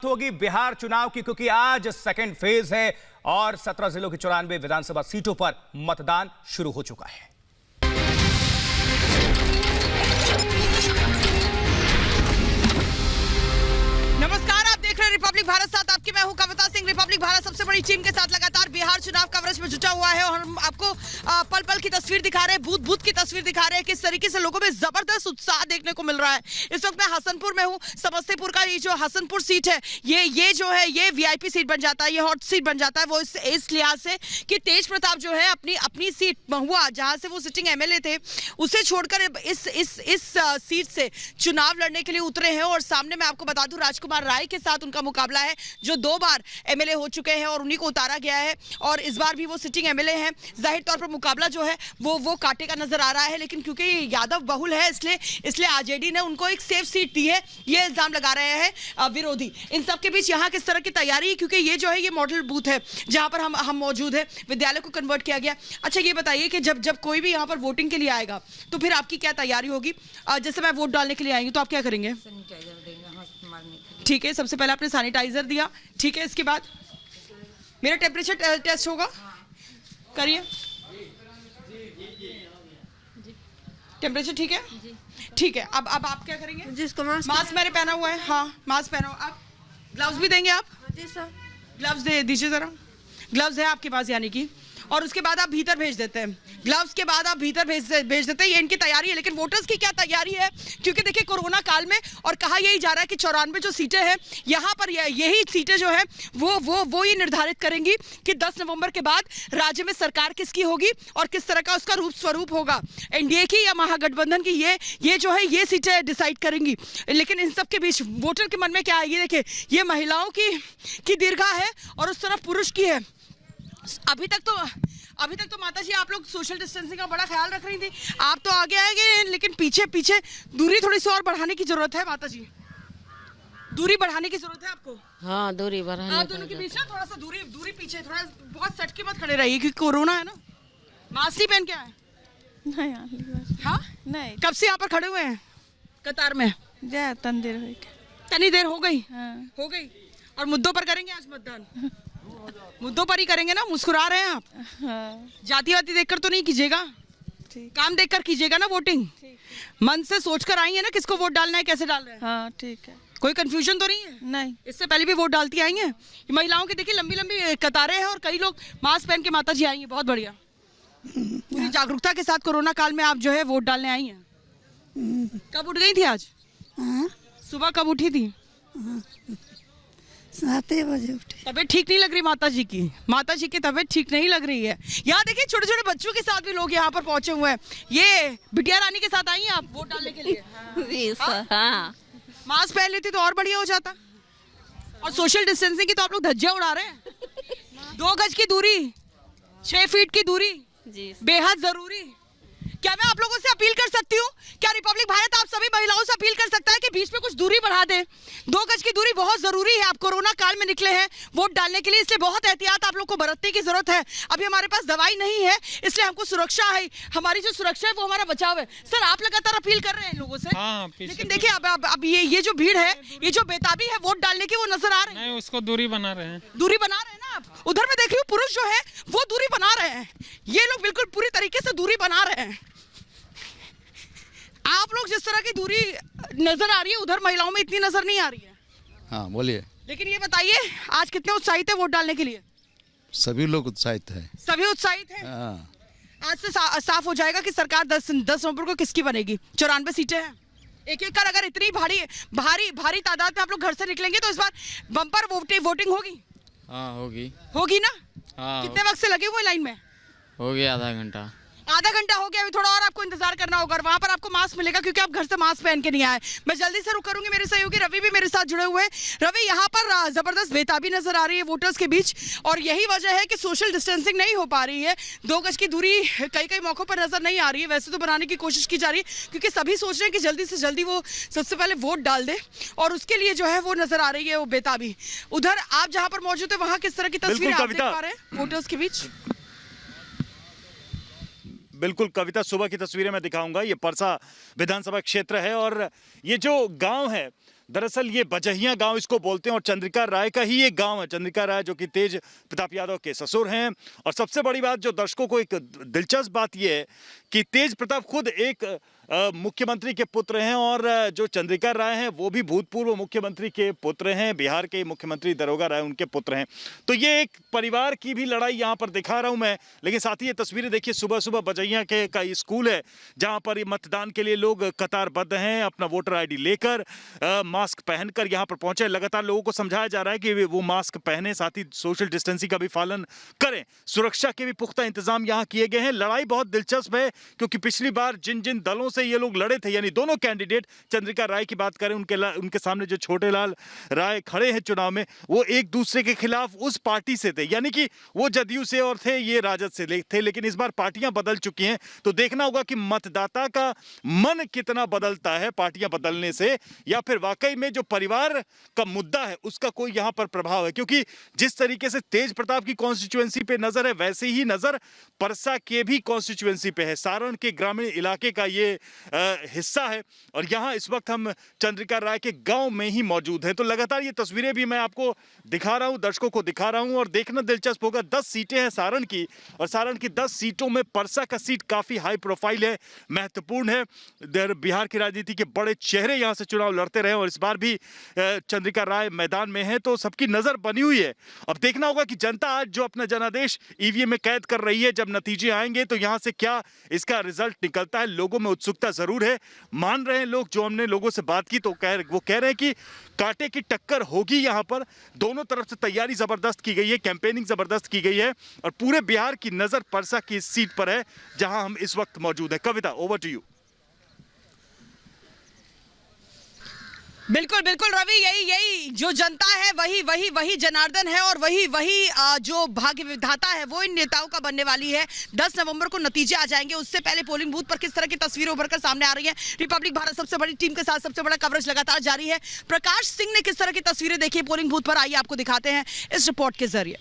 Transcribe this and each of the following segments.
होगी बिहार चुनाव की, क्योंकि आज सेकंड फेज है और 17 जिलों की 94 विधानसभा सीटों पर मतदान शुरू हो चुका है। नमस्कार, आप देख रहे हैं रिपब्लिक भारत, साथ आपकी मैं हूं कविता सिंह। रिपब्लिक भारत सबसे बड़ी टीम के साथ लगातार बिहार चुनाव कवरेज में जुटा हुआ है और हम आपको पल पल की तस्वीर दिखा रहे हैं, बूथ बूथ की तस्वीर दिखा रहे हैं, किस तरीके से लोगों में जबरदस्त उत्साह देखने को मिल रहा है। इस वक्त मैं हसनपुर में हूं। समस्तीपुर का ये जो हसनपुर सीट है, ये जो है ये वीआईपी सीट बन जाता है, ये हॉट सीट बन जाता है। वो इस लिहाज से कि तेज प्रताप जो है अपनी सीट महुआ, जहां से वो सिटिंग एमएलए थे, उसे छोड़कर इस सीट से चुनाव लड़ने के लिए उतरे हैं। और सामने मैं आपको बता दूं, राजकुमार राय के साथ उनका मुकाबला है, जो 2 बार एमएलए हो चुके हैं और उन्हीं को उतारा गया है और इस बार भी वो सिटिंग एमएलए हैं। जाहिर तौर पर मुकाबला जो है वो कांटे का नजर आ रहा है, लेकिन क्योंकि यादव बहुल है इसलिए आरजेडी ने उनको एक सेफ सीट दी है, ये इल्जाम लगा रहे हैं विरोधी। इन सब के बीच यहाँ किस तरह की तैयारी, क्योंकि ये जो है ये मॉडल बूथ है जहाँ पर हम मौजूद है, विद्यालय को कन्वर्ट किया गया। अच्छा, ये बताइए कि जब कोई भी यहाँ पर वोटिंग के लिए आएगा तो फिर आपकी क्या तैयारी होगी? जैसे मैं वोट डालने के लिए आएंगी तो आप क्या करेंगे? ठीक है, सबसे पहले आपने सैनिटाइजर दिया, ठीक है, इसके बाद मेरा टेम्परेचर टेस्ट होगा, करिए। टेम्परेचर ठीक है, ठीक है। अब आप क्या करेंगे? जिसको मास्क मैंने पहना हुआ है। हाँ, मास्क पहना हुआ। आप ग्लव्स भी देंगे? आप जी सर। ग्लव्स दे दीजिए जरा। ग्लव्स है आपके पास यानी कि, और उसके बाद आप भीतर भेज देते हैं। ग्लव्स के बाद आप भीतर भेज देते हैं, ये इनकी तैयारी है। लेकिन वोटर्स की क्या तैयारी है? क्योंकि देखिए कोरोना काल में और कहा यही जा रहा है कि 94 जो सीटें हैं यहाँ पर यही सीटें जो है वो ये निर्धारित करेंगी कि 10 नवंबर के बाद राज्य में सरकार किसकी होगी और किस तरह का उसका रूप स्वरूप होगा, एनडीए की या महागठबंधन की। ये जो है ये सीटें डिसाइड करेंगी। लेकिन इन सब के बीच वोटर के मन में क्या है, ये देखिए, ये महिलाओं की दीर्घा है और उस तरफ पुरुष की है। अभी तक तो माता जी आप लोग सोशल डिस्टेंसिंग का बड़ा ख्याल रख रही थी, आप तो आगे आएंगे, लेकिन पीछे दूरी थोड़ी सी और बढ़ाने की जरूरत है। माता जी, दूरी बढ़ाने की जरूरत है आपको। हाँ, दूरी बढ़ाने। आप दोनों के बीच ना थोड़ा सा दूरी पीछे, थोड़ा बहुत सट के मत खड़े रहिए क्योंकि कोरोना है ना। मास्क नहीं पहन के आए? नहीं। हाँ, नहीं। कब से यहाँ पर खड़े हुए हैं कतार में? तनी देर हो गई। हाँ। हो गई। और मुद्दों पर करेंगे आज मतदान? मुद्दों पर ही करेंगे ना? मुस्कुरा रहे हैं आप? हाँ। जाति वाती देखकर तो नहीं कीजिएगा, काम देखकर कीजिएगा ना वोटिंग। मन से सोचकर आई है ना किसको वोट डालना है, कैसे डाल रहे हैं? हाँ, ठीक है। कोई कंफ्यूजन तो नहीं है? नहीं। इससे पहले भी वोट डालती आई हैं? महिलाओं की देखिए लंबी कतारें हैं और कई लोग मास्क पहन के माता जी आई हैं, बहुत बढ़िया। पूरी जागरूकता के साथ कोरोना काल में आप जो है वोट डालने आई हैं। कब उठ गई थी आज? सुबह कब उठी थी? 7 बजे उठी। तबीयत ठीक नहीं लग रही माता जी की? माता जी की तबीयत ठीक नहीं लग रही है। यहाँ देखिए छोटे छोटे बच्चों के साथ भी लोग यहाँ पर पहुंचे हुए हैं। ये बिटिया रानी के साथ आई हैं आप वोट डालने के लिए? हाँ। मास्क पहन लेती तो और बढ़िया हो जाता। और सोशल डिस्टेंसिंग की तो आप लोग धज्जियां उड़ा रहे हैं। 2 गज की दूरी, 6 फीट की दूरी जी बेहद जरूरी। क्या मैं आप लोगों से अपील कर सकती हूँ? क्या रिपब्लिक भारत आप सभी महिलाओं से अपील कर सकता है कि बीच में कुछ दूरी बढ़ा दें? 2 गज की दूरी बहुत जरूरी है। आप कोरोना काल में निकले हैं वोट डालने के लिए, इसलिए बहुत एहतियात आप लोग को बरतने की जरूरत है। अभी हमारे पास दवाई नहीं है, इसलिए हमको सुरक्षा है। हमारी जो सुरक्षा है वो हमारा बचाव है। सर, आप लगातार अपील कर रहे हैं लोगों से। हाँ, लेकिन देखिए अब ये जो भीड़ है, ये जो बेताबी है वोट डालने की, वो नजर आ रही है। नहीं, उसको दूरी बना रहे हैं। दूरी बना रहे हैं ना आप? उधर में देख रही हूँ पुरुष जो है वो दूरी बना रहे हैं, ये लोग बिल्कुल पूरी तरीके से दूरी बना रहे हैं। आप लोग जिस तरह की दूरी नजर आ रही है उधर महिलाओं में इतनी नजर नहीं आ रही है। हाँ, बोलिए। लेकिन ये बताइए, आज कितने उत्साहित है वोट डालने के लिए? सभी लोग उत्साहित है। सभी उत्साहित है। हाँ। आज से साफ हो जाएगा कि सरकार 10 नवंबर को किसकी बनेगी। 94 सीटें हैं, एक कर अगर इतनी भारी तादाद में आप लोग घर से निकलेंगे तो इस बार बम्पर वोटिंग होगी। हाँ, होगी ना? हाँ। कितने वक्त से लगे हुए लाइन में? हो गया आधा घंटा हो गया। अभी थोड़ा और आपको इंतजार करना होगा। वहां पर आपको मास्क मिलेगा क्योंकि आप घर से मास्क पहन के नहीं आए। मैं जल्दी से रुक करूंगी, मेरे सहयोगी रवि भी मेरे साथ जुड़े हुए हैं। रवि, यहाँ पर जबरदस्त बेताबी नजर आ रही है वोटर्स के बीच और यही वजह है कि सोशल डिस्टेंसिंग नहीं हो पा रही है। 2 गज की दूरी कई मौकों पर नजर नहीं आ रही है। वैसे तो बनाने की कोशिश की जा रही है क्योंकि सभी सोच रहे हैं कि जल्दी से जल्दी वो सबसे पहले वोट डाल दे और उसके लिए जो है वो नजर आ रही है वो बेताबी। उधर आप जहाँ पर मौजूद है वहाँ किस तरह की तस्वीरें आप देख पा रहे हैं वोटर्स के बीच? बिल्कुल कविता, सुबह की तस्वीरें मैं दिखाऊंगा। ये परसा विधानसभा क्षेत्र है और ये जो गांव है दरअसल ये बजहिया गांव इसको बोलते हैं और चंद्रिका राय का ही एक गांव है। चंद्रिका राय जो कि तेज प्रताप यादव के ससुर हैं। और सबसे बड़ी बात जो दर्शकों को एक दिलचस्प बात यह है कि तेज प्रताप खुद एक मुख्यमंत्री के पुत्र हैं और जो चंद्रिका राय हैं वो भी भूतपूर्व मुख्यमंत्री के पुत्र हैं। बिहार के मुख्यमंत्री दरोगा राय उनके पुत्र हैं। तो ये एक परिवार की भी लड़ाई यहाँ पर दिखा रहा हूँ मैं। लेकिन साथ ही ये तस्वीरें देखिए, सुबह सुबह बजहिया के का स्कूल है जहाँ पर मतदान के लिए लोग कतारबद्ध हैं, अपना वोटर ID लेकर मास्क पहनकर यहाँ पर पहुंचे। लगातार लोगों को समझाया जा रहा है कि वो मास्क पहने, साथ ही सोशल डिस्टेंसिंग का भी पालन करें। सुरक्षा के भी पुख्ता इंतजाम यहाँ किए गए हैं। लड़ाई बहुत दिलचस्प है क्योंकि पिछली बार जिन जिन दलों से ये लोग लड़े थे, यानी दोनों कैंडिडेट, चंद्रिका राय की बात करें, उनके सामने जो छोटे लाल राय खड़े हैं चुनाव में, वो एक दूसरे के खिलाफ उस पार्टी से थे, यानी कि वो जदयू से और थे, ये राजद से थे। लेकिन इस बार पार्टियां बदल चुकी हैं। तो देखना होगा कि मतदाता का मन कितना बदलता है पार्टियां बदलने से, या फिर वाकई में जो परिवार का मुद्दा है उसका कोई यहां पर प्रभाव है। क्योंकि जिस तरीके से तेज प्रताप की कॉन्स्टिट्यूएंसी पे नजर है, वैसे ही नजर परसा के भी कॉन्स्टिट्यूएंसी पे है। सारण के ग्रामीण इलाके का ये हिस्सा है और यहाँ इस वक्त हम चंद्रिका राय के गांव में ही मौजूद हैं। तो लगातार ये तस्वीरें भी मैं आपको दिखा रहा हूँ, दर्शकों को दिखा रहा हूँ। और देखना दिलचस्प होगा, 10 सीटें हैं सारण की, और सारण की 10 सीटों में परसा का सीट काफी हाई प्रोफाइल है, महत्वपूर्ण है। बिहार की राजनीति के बड़े चेहरे यहाँ से चुनाव लड़ते रहे और इस बार भी चंद्रिका राय मैदान में है, तो सबकी नजर बनी हुई है। अब देखना होगा कि जनता आज जो अपना जनादेश EVM में कैद कर रही है, जब नतीजे आएंगे तो यहाँ से क्या इसका रिजल्ट निकलता है। लोगों में उत्सुकता जरूर है। मान रहे हैं लोग, जो हमने लोगों से बात की तो वो कह रहे हैं कि कांटे की टक्कर होगी। यहाँ पर दोनों तरफ से तैयारी जबरदस्त की गई है, कैंपेनिंग जबरदस्त की गई है और पूरे बिहार की नजर परसा की इस सीट पर है जहां हम इस वक्त मौजूद है। कविता, ओवर टू यू। बिल्कुल बिल्कुल रवि, यही जो जनता है वही जनार्दन है और वही जो भाग्य विधाता है वो इन नेताओं का बनने वाली है। 10 नवंबर को नतीजे आ जाएंगे, उससे पहले पोलिंग बूथ पर किस तरह की तस्वीरें उभर कर सामने आ रही हैं। रिपब्लिक भारत सबसे बड़ी टीम के साथ सबसे बड़ा कवरेज लगातार जारी है। प्रकाश सिंह ने किस तरह की तस्वीरें देखी पोलिंग बूथ पर, आइए आपको दिखाते हैं इस रिपोर्ट के जरिए।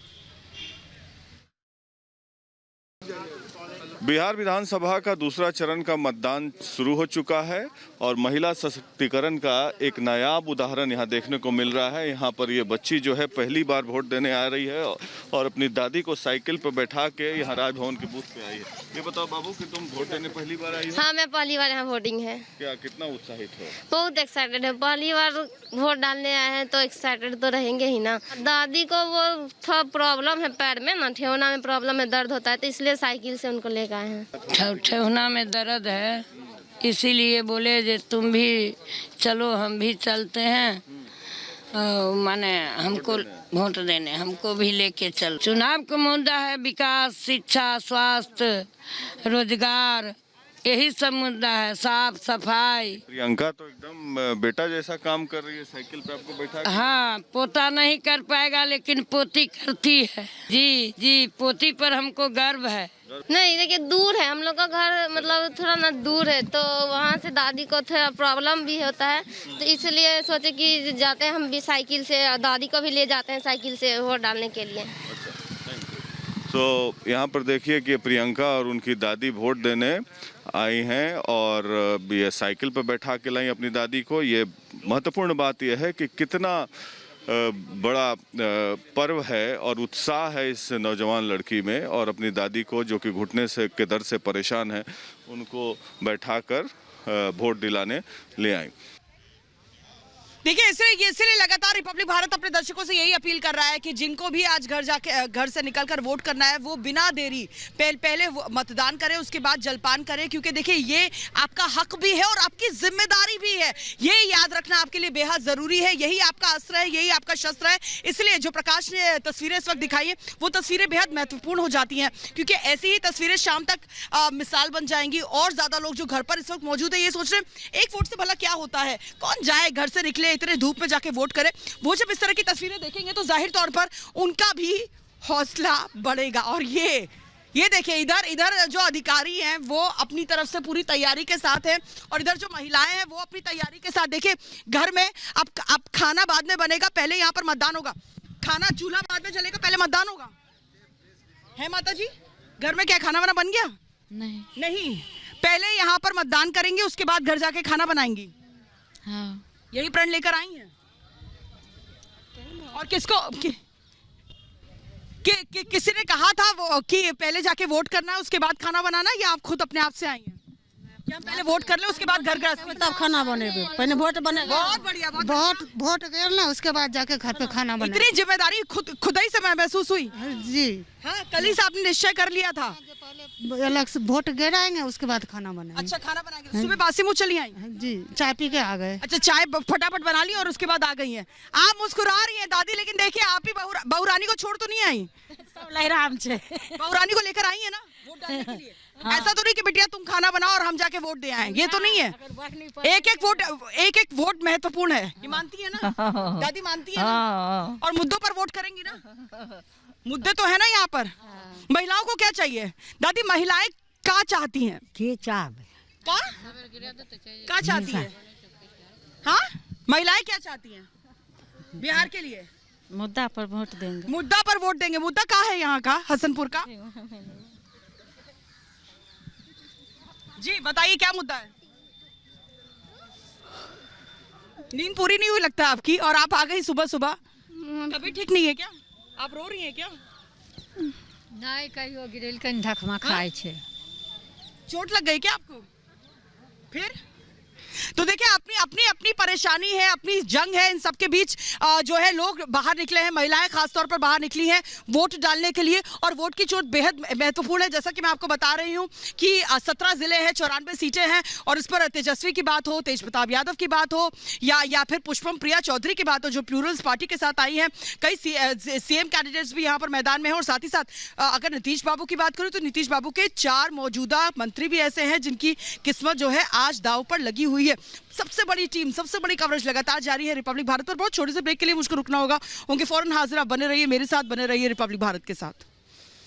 बिहार विधानसभा का दूसरा चरण का मतदान शुरू हो चुका है और महिला सशक्तिकरण का एक नायाब उदाहरण यहाँ देखने को मिल रहा है। यहाँ पर ये बच्ची जो है पहली बार वोट देने आ रही है और अपनी दादी को साइकिल पर बैठा के यहाँ राजभवन के बूथ पे आई है। ये बताओ बाबू कि तुम वोट देने पहली बार आई हो? हाँ, मैं पहली बार यहाँ वोटिंग है। क्या कितना उत्साहित हो? बहुत एक्साइटेड है, पहली बार वोट डालने आए हैं तो एक्साइटेड तो रहेंगे ही ना। दादी को वो थोड़ा प्रॉब्लम है, पैर में ना ठेहुना में प्रॉब्लम है, दर्द होता है, तो इसलिए साइकिल से उनको लेकर आए हैं। ठेहुना में दर्द है, इसीलिए बोले जे तुम भी चलो, हम भी चलते हैं, माने हमको वोट देने, हमको भी लेके चल। चुनाव का मुद्दा है विकास, शिक्षा, स्वास्थ्य, रोजगार, यही सब मुद्दा है, साफ सफाई। प्रियंका तो एकदम बेटा जैसा काम कर रही है, साइकिल पे आपको बैठा के। हाँ, पोता नहीं कर पाएगा लेकिन पोती करती है। जी, पोती पर हमको गर्व है। नहीं, देखिए दूर है, हम लोग का घर मतलब थोड़ा ना दूर है, तो वहाँ से दादी को थोड़ा प्रॉब्लम भी होता है, तो इसलिए सोचे कि जाते हैं हम भी साइकिल से, दादी को भी ले जाते हैं साइकिल से वोट डालने के लिए। तो यहाँ पर देखिए कि प्रियंका और उनकी दादी वोट देने आई हैं और ये साइकिल पर बैठा के लाई अपनी दादी को। ये महत्वपूर्ण बात यह है कि कितना बड़ा पर्व है और उत्साह है इस नौजवान लड़की में, और अपनी दादी को जो कि घुटने से के दर्द से परेशान है उनको बैठाकर वोट दिलाने ले आई। देखिए, इसलिए लगातार रिपब्लिक भारत अपने दर्शकों से यही अपील कर रहा है कि जिनको भी आज घर से निकलकर वोट करना है वो बिना देरी पहले मतदान करें, उसके बाद जलपान करें, क्योंकि देखिए ये आपका हक भी है और आपकी जिम्मेदारी भी है। ये याद रखना आपके लिए बेहद जरूरी है। यही आपका अस्त्र है, यही आपका शस्त्र है। इसलिए जो प्रकाश ने तस्वीरें इस वक्त दिखाई है वो तस्वीरें बेहद महत्वपूर्ण हो जाती हैं, क्योंकि ऐसी ही तस्वीरें शाम तक मिसाल बन जाएंगी। और ज्यादा लोग जो घर पर इस वक्त मौजूद है ये सोच रहे हैं एक वोट से भला क्या होता है, कौन जाए घर से निकले इतने धूप में जाके वोट करे। वो जब इस तरह की तस्वीरें देखेंगे तो जाहिर तौर पर उनका भी हौसला बढ़ेगा। और ये देखिए, इधर जो अधिकारी हैं वो अपनी तरफ से पूरी तैयारी के साथ हैं और इधर जो महिलाएं हैं वो अपनी तैयारी के साथ। देखिए, घर में अब खाना बाद में बनेगा, पहले यहाँ पर मतदान होगा। खाना चूल्हा बाद में चलेगा, पहले मतदान होगा। है माता जी, घर में क्या खाना वाना बन गया? नहीं, पहले यहाँ पर मतदान करेंगे, उसके बाद घर जाके खाना बनाएंगी। हाँ। यही प्रण लेकर आई हैं और किसको किसी ने कहा था वो कि पहले जाके वोट करना है उसके बाद खाना बनाना, या आप खुद अपने आप से आई हैं कि हम पहले वोट कर ले उसके बाद घर गृहस्थी तब खाना बनेबे, पहले वोट बने। बहुत बढ़िया, वोट कर ना उसके बाद जाके घर पे खाना बने। इतनी जिम्मेदारी खुद ही से महसूस हुई जी हाँ, कल ही से आपने निश्चय कर लिया था। अलग से वोट गिराएंगे उसके बाद खाना बनाएंगे। अच्छा खाना बनाएंगे, सुबह बासी मुँह चली आई जी, चाय पी के आ गए। अच्छा चाय फटाफट बना ली और उसके बाद आ गई हैं। आप मुस्कुरा रही हैं दादी, लेकिन देखिए आप ही बहुरानी को छोड़ तो नहीं आई, सब लहराम छे। बहुरानी को लेकर आई है ना वोट डालने के लिए। ऐसा तो नहीं कि बिटिया तुम खाना बनाओ और हम जाके वोट दे आए, ये तो नहीं है। एक एक वोट महत्वपूर्ण है, ये मानती है ना दादी, मानती है ना? और मुद्दों पर वोट करेंगी ना, मुद्दे तो है ना यहाँ पर। महिलाओं को क्या चाहिए दादी, महिलाएं क्या चाहती हैं? क्या चाहती है? हाँ महिलाएं क्या चाहती हैं बिहार के लिए? मुद्दा पर वोट देंगे। मुद्दा पर वोट देंगे। मुद्दा कहाँ है यहाँ का, हसनपुर का? जी बताइए क्या मुद्दा है? नींद पूरी नहीं हुई लगता है आपकी, और आप आ गई सुबह सुबह। तबीयत ठीक नहीं है क्या? आप रो रही हैं क्या? नहीं, कहियो गिरल कहीं धकमा खाए छे। चोट लग गई क्या आपको? फिर तो देखिए अपनी परेशानी है, अपनी जंग है, इन सबके बीच जो है लोग बाहर निकले हैं, महिलाएं खासतौर पर बाहर निकली हैं वोट डालने के लिए, और वोट की चोट बेहद महत्वपूर्ण है। जैसा कि मैं आपको बता रही हूं कि 17 जिले हैं, 94 सीटें हैं, और इस पर तेजस्वी की बात हो, तेज प्रताप यादव की बात हो, या फिर पुष्पम प्रिया चौधरी की बात हो जो प्लूरल्स पार्टी के साथ आई हैं। कई सीएम कैंडिडेट्स भी यहाँ पर मैदान में हैं, और साथ ही साथ अगर नीतीश बाबू की बात करूँ तो नीतीश बाबू के 4 मौजूदा मंत्री भी ऐसे हैं जिनकी किस्मत जो है आज दांव पर लगी हुई है। सबसे बड़ी टीम, सबसे बड़ी कवरेज लगातार जारी है रिपब्लिक भारत पर। बहुत छोटे से ब्रेक के लिए मुझको रुकना होगा, उनके फौरन हाजिर आप बने रहिए, मेरे साथ बने रहिए रिपब्लिक भारत के साथ।